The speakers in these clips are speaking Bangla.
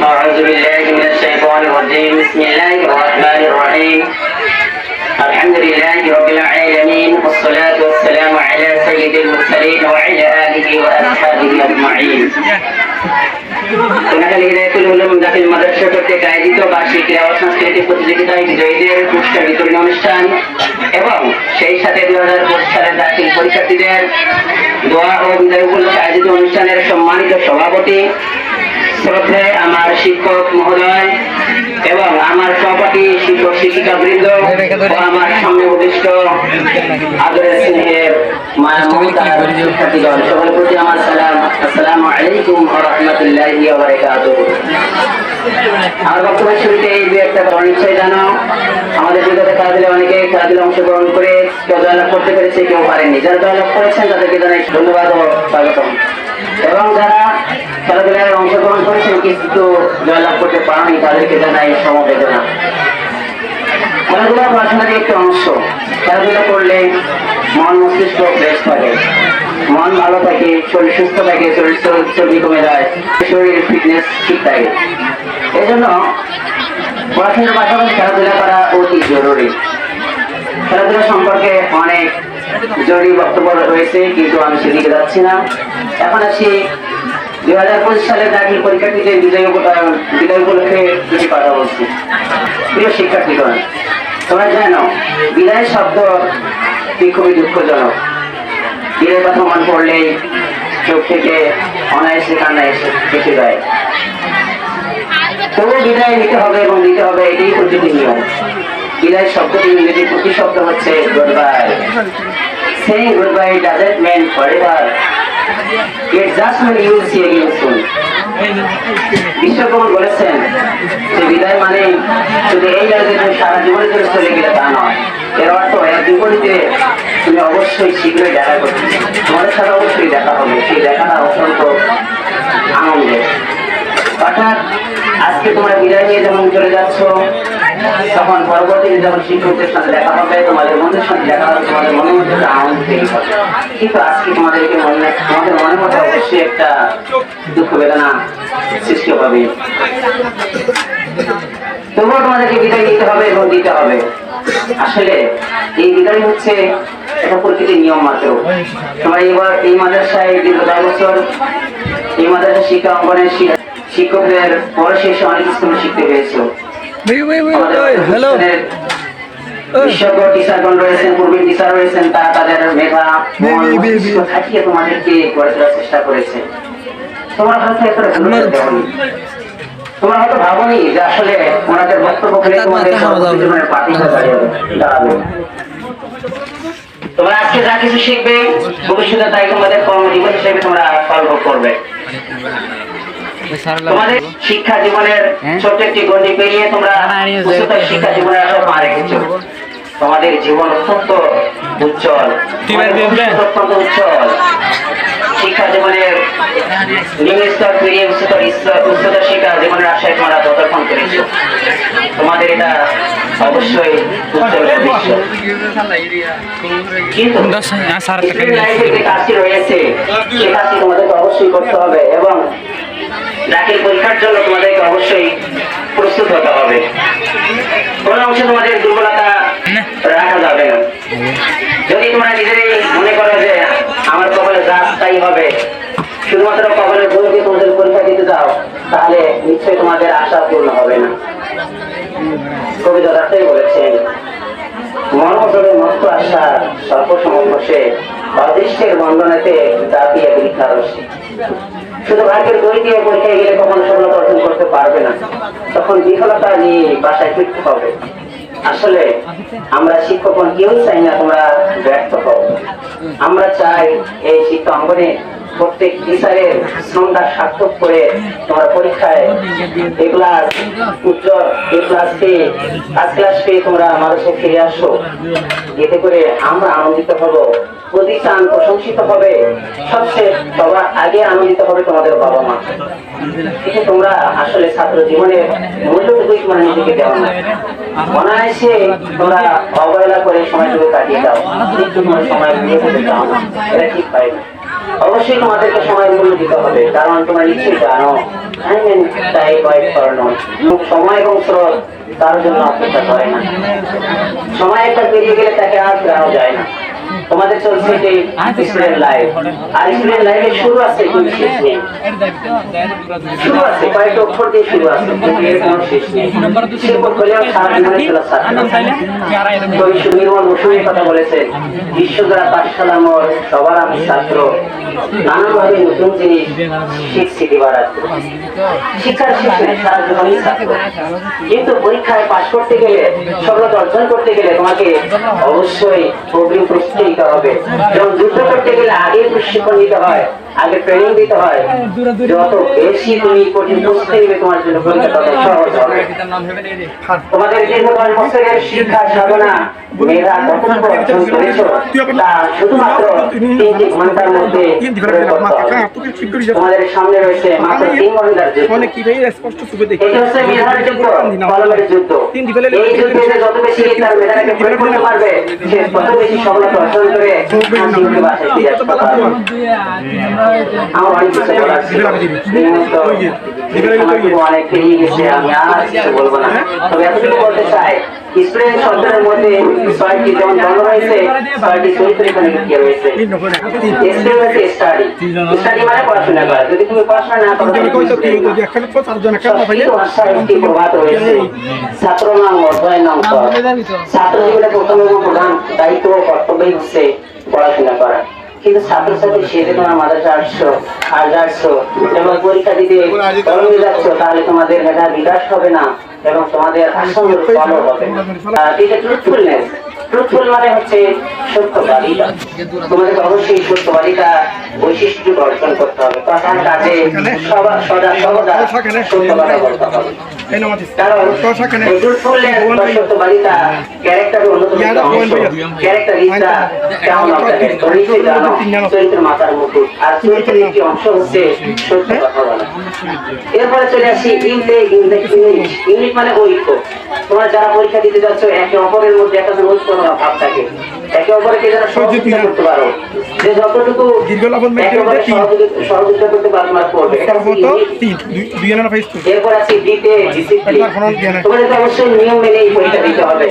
أعوذ بالله من الشيطان الرجيم بسم الله الرحمن الرحيم الحمد لله رب العالمين والصلاة والسلام على سيد المرسلين وعلى آله وأصحابه أجمعين কোনাখালী হিদায়াতুল উলুম দাখিল মাদ্রাসা কর্তৃক আয়োজিত বার্ষিক ক্রীড়া ও সাংস্কৃতিক প্রতিযোগিতায় বিজয়ীদের পুরস্কার বিতরণী অনুষ্ঠান এবং সেই সাথে 2025 সালের দাখিল পরীক্ষার্থীদের দোয়া ও বিদায় উপলক্ষে আয়োজিত অনুষ্ঠানের সম্মানিত সভাপতি শ্রদ্ধেয় আমার শিক্ষক মহোদয় এবং আমার সহপাঠী শিক্ষক শিক্ষিকা বৃন্দ ও আমার সামনে উপবিষ্ট আদরের স্নেহের শিক্ষার্থীগণ সকলের প্রতি আমার সালাম। আসসালামু আলাইকুম ওয়া রাহমাতুল্লাহি ওয়া বারাকাতুহু। আমার বক্তব্যের শুরুতে এই দু একটা পরিচয় জানাও। আমাদের বিগত খেলাধুলা অনেকে খেলাধুলা অংশগ্রহণ করে কেউ জয়লাভ করতে পেরেছে, কেউ পারেননি। যারা জয়লাভ করেছেন তাদেরকে জানাই ধন্যবাদ ও স্বাগতম। এবং যারা খেলাধুলায় অংশগ্রহণ করেছেন কিন্তু জয়লাভ করতে পারেনি তাদেরকে জানাই সমবেদনা। খেলাধুলা পড়াশোনার একটি অংশ। খেলাধুলা করলে মন মস্তিষ্ক ফ্রেশ থাকে, মন ভালো থাকে, শরীর সুস্থ থাকে, শরীর চর্বি কমে যায়, শরীরের ফিটনেস ঠিক থাকে। এই জন্য পড়াশোনার পাশাপাশি খেলাধুলা করা অতি জরুরি। খেলাধুলা সম্পর্কে অনেক জরুরি বক্তব্য রয়েছে কিন্তু আমি সেদিকে যাচ্ছি না। এখন আসি 2025 সালের দাখিল পরীক্ষার্থীদের বিদায় উপলক্ষে কিছু কথা বলছি। প্রিয় শিক্ষার্থীগণ, তোমরা জানো বিদায় শব্দ খুবই দুঃখজনক। বিদায় কথা মনে পড়লেই চোখ থেকে অনায়াসে কান্না এসে যায়। তবু বিদায় নিতে হবে এবং দিতে হবে, এটাই প্রকৃতির নিয়ম। বিদায় শব্দটি ইংরেজি প্রতিশব্দ হচ্ছে good bye. Saying goodbye doesn't mean forever. It just means you will see again soon. Vishwakarma বলেছেন যে বিদায় মানে শুধু এই জায়গায় তুমি সারা জীবনের জন্য চলে গেলে তা নয়। এর অর্থ এক বিপরীতে তুমি অবশ্যই শীঘ্রই দেখা করবে, তোমাদের সাথে অবশ্যই দেখা হবে। সেই দেখাটা অত্যন্ত আনন্দের। অর্থাৎ আজকে তোমরা বিদায় নিয়ে যখন চলে যাচ্ছ তখন পরবর্তীতে যখন শিক্ষকদের সাথে দেখা হবে, তোমাদের মনের সাথে দেখা হবে, তোমাদের মনের মধ্যে একটা আনন্দ তৈরি হবে। কিন্তু আজকে তোমাদের মনের মধ্যে অবশ্যই একটা দুঃখ বেদনা সৃষ্টি হবে। তবুও তোমাদেরকে বিদায় নিতে হবে এবং দিতে হবে। আসলে এই বিদায় হচ্ছে একটা প্রকৃতির নিয়ম মাত্র। তোমরা এবার এই মাদ্রাসায় দীর্ঘ 10 বছর এই মাদ্রাসা শিক্ষা অঙ্গনের শিক্ষকদের পরে শেষে অনেক কিছু শিখতে পেরেছো। বিশেষজ্ঞ টিচারগণ রয়েছেন, পূর্বের টিচার রয়েছেন, তারা তাদের মেধা থাকিয়ে তোমাদেরকে গড়ে তোলার চেষ্টা করেছে। তোমরা হয়তো ভাবনি যে আসলে ওনাদের বক্তব্য পেলে তোমাদের জীবনের পার্টি দাঁড়াবে। তোমরা আজকে যা কিছু শিখবে ভবিষ্যতে তাই তোমাদের কর্মজীবন হিসেবে তোমরা ফলভোগ করবে। তোমাদের শিক্ষা জীবনের ছোট্ট একটি গণ্ডি পেরিয়ে তোমরা উচ্চতর শিক্ষা জীবনের আশা পা রেখেছ। তোমাদের জীবন অত্যন্ত উজ্জ্বল, অত্যন্ত উজ্জ্বল। শিক্ষা জীবনের নিম্ন স্তর পেরিয়ে উচ্চতর শিক্ষা জীবনের আশায় তোমরা প্রদর্শন করেছ। তোমাদের এটা অবশ্যই উজ্জ্বল ভবিষ্যৎ। কিন্তু লাইফে যে কাজটি রয়েছে সে কাজটি তোমাদেরকে অবশ্যই করতে হবে এবং দাখিল পরীক্ষার জন্য তোমাদেরকে অবশ্যই প্রস্তুত হতে হবে। কোন অংশে তোমাদের দুর্বলতা রাখা যাবে না। যদি তোমরা নিজেরাই মনে করো যে আমার কপালে যা তাই হবে, শুধুমাত্র কপালের ভুল দিয়ে তোমাদের পরীক্ষা দিতে যাও, তাহলে নিশ্চয়ই তোমাদের আশা পূর্ণ হবে না। কবি যথার্থই বলেছেন, মনোজরে মস্ত আশা স্বল্প সময় বসে অদৃষ্টের বন্ধনেতে দাপিয়ে বৃক্ষারসে। শুধু ভাগ্যের দড়ি দিয়ে পরীক্ষায় গেলে কখনো সফলতা অর্জন করতে পারবে না, তখন বিফলতা নিয়ে বাসায় ফিরতে হবে। আসলে আমরা শিক্ষকগণ কেউ চাই না তোমরা ব্যর্থ হও। আমরা চাই এই শিক্ষা অঙ্গনে প্রত্যেক টিচারের শ্রমটা সার্থক করে তোমরা পরীক্ষায় এ ক্লাস উজ্জ্বল এ ক্লাস পেয়ে ফার্স্ট ক্লাস পেয়ে তোমরা মানুষে ফিরে আসো। এতে করে আমরা আনন্দিত হব, প্রতিষ্ঠান প্রশংসিত হবে, সবচেয়ে সবার আগে আনন্দিত হবে তোমাদের বাবা মা। কিন্তু তোমরা আসলে ছাত্র জীবনের মূল্যটুকুই তোমরা নিজেকে দেওয়া না, অনায়াসে তোমরা অবহেলা করে সময়টুকু কাটিয়ে দাও, কিন্তু তোমার সময় দিয়ে দিতে চাও না, এটা ঠিক হয় না। অবশ্যই তোমাদেরকে সময় মূল্য দিতে হবে, কারণ তোমরা নিশ্চয়ই জানো তাই কয়েক করানো সময় এবং স্রোত তার জন্য অপেক্ষা করে না। সময় একবার পেরিয়ে গেলে তাকে আর ফেরানো যায় না। তোমাদের চলছে যে স্টুডেন্ট লাইফ, আর স্টুডেন্ট লাইফের শুরু আছে কিন্তু শেষ নেই। শুরু আছে কয়েক অক্ষর দিয়ে শুরু আছে, কিন্তু এর কোনো শেষ নেই। শিক্ষক হলেও সারা জীবনে চলা ছাত্র। কবি সুনির্মল মৌসুমীর কথা বলেছেন, বিশ্বজোড়া পাঠশালা মোর সবার আমি ছাত্র, নানাভাবে নতুন জিনিস শিখছি দিবারাত্র। শিক্ষার শেষ নেই, সারা জীবনই ছাত্র। কিন্তু পরীক্ষায় পাশ করতে গেলে, সফলতা অর্জন করতে গেলে তোমাকে অবশ্যই অগ্রিম প্রস্তুতি নিতে হবে। যেমন যুদ্ধ করতে গেলে আগে প্রশিক্ষণ নিতে হয়, আগে ট্রেনিং দিতে হয়। যত বেশি তুমি কঠিন প্রস্তুতি নেবে তোমার জন্য পরীক্ষা তত সহজ হবে। তোমাদের দীর্ঘ 10 বছরের শিক্ষা সাধনা মেয়েরা কতটুকু অর্জন করেছো তা শুধুমাত্র 3 ঘন্টার মধ্যে তোমাদের সামনে রয়েছে মাত্র 3 ঘন্টার যুদ্ধ। এটা হচ্ছে মেধার যুদ্ধ, কলমের যুদ্ধ। এই যুদ্ধে যত বেশি তার মেধাকে প্রয়োগ করতে পারবে, সে তত বেশি সফলতা অর্জন করে শান্তিতে বাসায় ফিরে আসতে পারবে। আমার অনেক কিছু বলার ছিল, অনেক পেরিয়ে গেছে, আমি আর কিছু বলবো না। তবে এতটুকু বলতে চাই, স্টুডেন্ট শব্দের মধ্যে 6টি যেমন দল রয়েছে, 6টি চরিত্র এখানে লুকিয়ে রয়েছে। স্টাডি মানে পড়াশোনা করা। যদি তুমি পড়াশোনা না করো, প্রভাত রয়েছে ছাত্র নাম অধ্যয়ন নাম। ছাত্র জীবনে প্রথম এবং প্রধান দায়িত্ব ও কর্তব্যই হচ্ছে পড়াশোনা করা। কিন্তু ছাত্রছাত্রী সেজে তোমার মাদ্রাসা আসছো আর যাচ্ছ এবং পরীক্ষা দিতে কলমে যাচ্ছ, তাহলে তোমাদের মেধার বিকাশ হবে না এবং তোমাদের আসন্ন ফলও হবে। এটা ট্রুথফুলনেস। ট্রুথফুল মানে হচ্ছে সত্যবাদিতা। তোমাদের অবশ্যই সত্যবাদিতা বৈশিষ্ট্য অর্জন করতে হবে। কথার কাজে সদা সর্বদা সত্য কথা বলতে হবে। কারণ এই ট্রুথফুলনেস বা সত্যবাদিতা ক্যারেক্টারের অন্যতম অংশ। Character is the crown of the head. নিশ্চয়ই জানো চরিত্রের মাথার মুকুট, আর চরিত্রের একটি অংশ হচ্ছে সত্য কথা বলা। এরপরে চলে আসি ইউনিট মানে ঐক্য। তোমরা যারা পরীক্ষা দিতে যাচ্ছ, একে অপরের মধ্যে একটা ঐক্য ভাব থাকে, একে অপরকে যারা সহযোগিতা করতে পারো, যে যতটুকু সহযোগিতা করতে পারো তোমার করবে। এরপর আছে দিতে ডিসিপ্লিন। তোমাদেরকে অবশ্যই নিয়ম মেনেই পরীক্ষা দিতে হবে।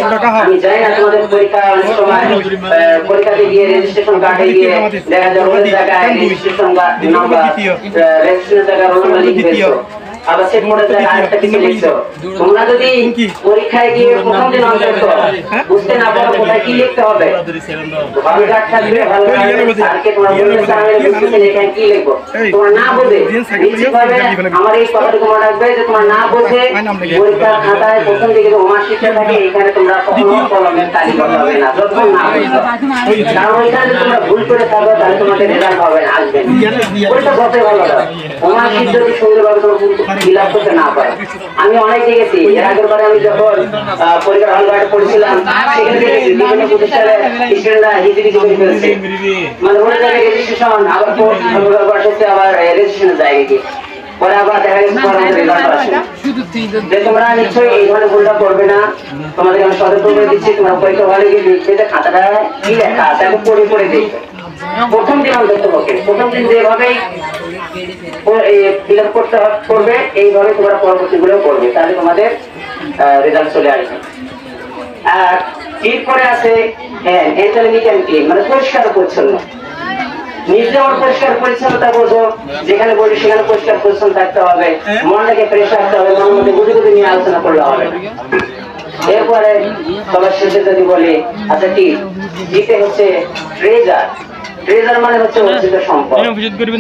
আমি জানি না তোমাদের পরীক্ষা অনেক সময় পরীক্ষাতে গিয়ে রেজিস্ট্রেশন কার্ডে গিয়ে দেখা যায় অনেক জায়গায় রেজিস্ট্রেশন নাম্বার, রেজিস্ট্রেশন জায়গায় রোল লিখেছো, আবার সেট মোডের জায়গায় আরেকটা কিছু লিখছো। তোমরা যদি পরীক্ষায় গিয়ে প্রথম দিন অন্তত বুঝতে না পারো কোথায় কি লিখতে হবে, ভালো কার্ড থাকবে, ভালো কার্ডকে তোমার বলতে চাইলে বুঝতে এখানে কি লিখবো, তোমরা না বুঝে নিশ্চিতভাবে আমার এই কথাটুকু মনে রাখবে যে তোমরা না বুঝে পরীক্ষার খাতায় প্রথম দিকে হোমওয়ার্ক শিটটা থাকে, এখানে তোমরা কখনো কলমের তালিকা হবে না যতক্ষণ না বুঝছো। কারণ ওইখানে তোমরা ভুল করে থাকবে তাহলে তোমাদের রেজাল্ট হবে না, আসবে না। পরীক্ষা যতই ভালো হয়, হোমওয়ার্ক শিট যদি সুন্দরভাবে তোমরা ফিল আপ করতে না পারো। আমি অনেক দেখেছি, এর আগের বারে আমি যখন পরীক্ষার হল গার্ডে পড়েছিলাম, সেখানে দেখেছি বিভিন্ন প্রতিষ্ঠানে স্টুডেন্টরা হিজিবিজি করে ফেলছে, মানে ওরা জায়গায় রেজিস্ট্রেশন আবার বর্ষে আবার রেজিস্ট্রেশনের জায়গায় গিয়ে পরে আবার দেখা গেছে রেজাল্ট আসে। যে তোমরা নিশ্চয়ই এই ধরনের ভুলটা করবে না। তোমাদের আমি সতর্ক করে দিচ্ছি, তোমরা পরীক্ষা হলে গিয়ে দেখবে যে খাতাটা কি লেখা আছে আমি পড়ে পড়ে দেখবে। প্রথম দিন অন্তত পক্ষে প্রথম দিন যেভাবেই ফিল আপ করবে এইভাবে তোমরা পরবর্তী গুলো করবে, তাহলে তোমাদের রেজাল্ট চলে আসবে। আর এরপরে আছে মানে পরিষ্কার পরিচ্ছন্ন। নিজে যেমন পরিষ্কার পরিচ্ছন্নতা বোঝো, যেখানে বলি সেখানে পরিষ্কার পরিচ্ছন্ন থাকতে হবে, মনটাকে ফ্রেশ রাখতে হবে, মনের মধ্যে বুঝে বুঝে নিয়ে আলোচনা করলে হবে। এরপরে সবার শেষে যদি বলি, আচ্ছা কি দিতে হচ্ছে ট্রেজার। ট্রেজার মানে হচ্ছে অর্জিত সম্পদ।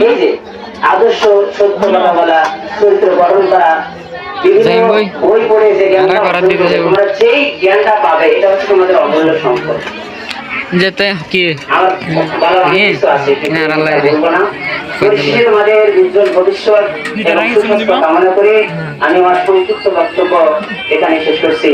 এই যে আদর্শ, সত্য কথা বলা, চরিত্র গঠন করা, বিভিন্ন বই পড়ে যে জ্ঞানটা তোমরা যেই জ্ঞানটা পাবে, এটা হচ্ছে তোমাদের অমূল্য সম্পদ। যেতে কি তোমাদের উজ্জ্বল ভবিষ্যৎ কামনা করে আমি আমার সংক্ষিপ্ত বক্তব্য এখানে শেষ করছি।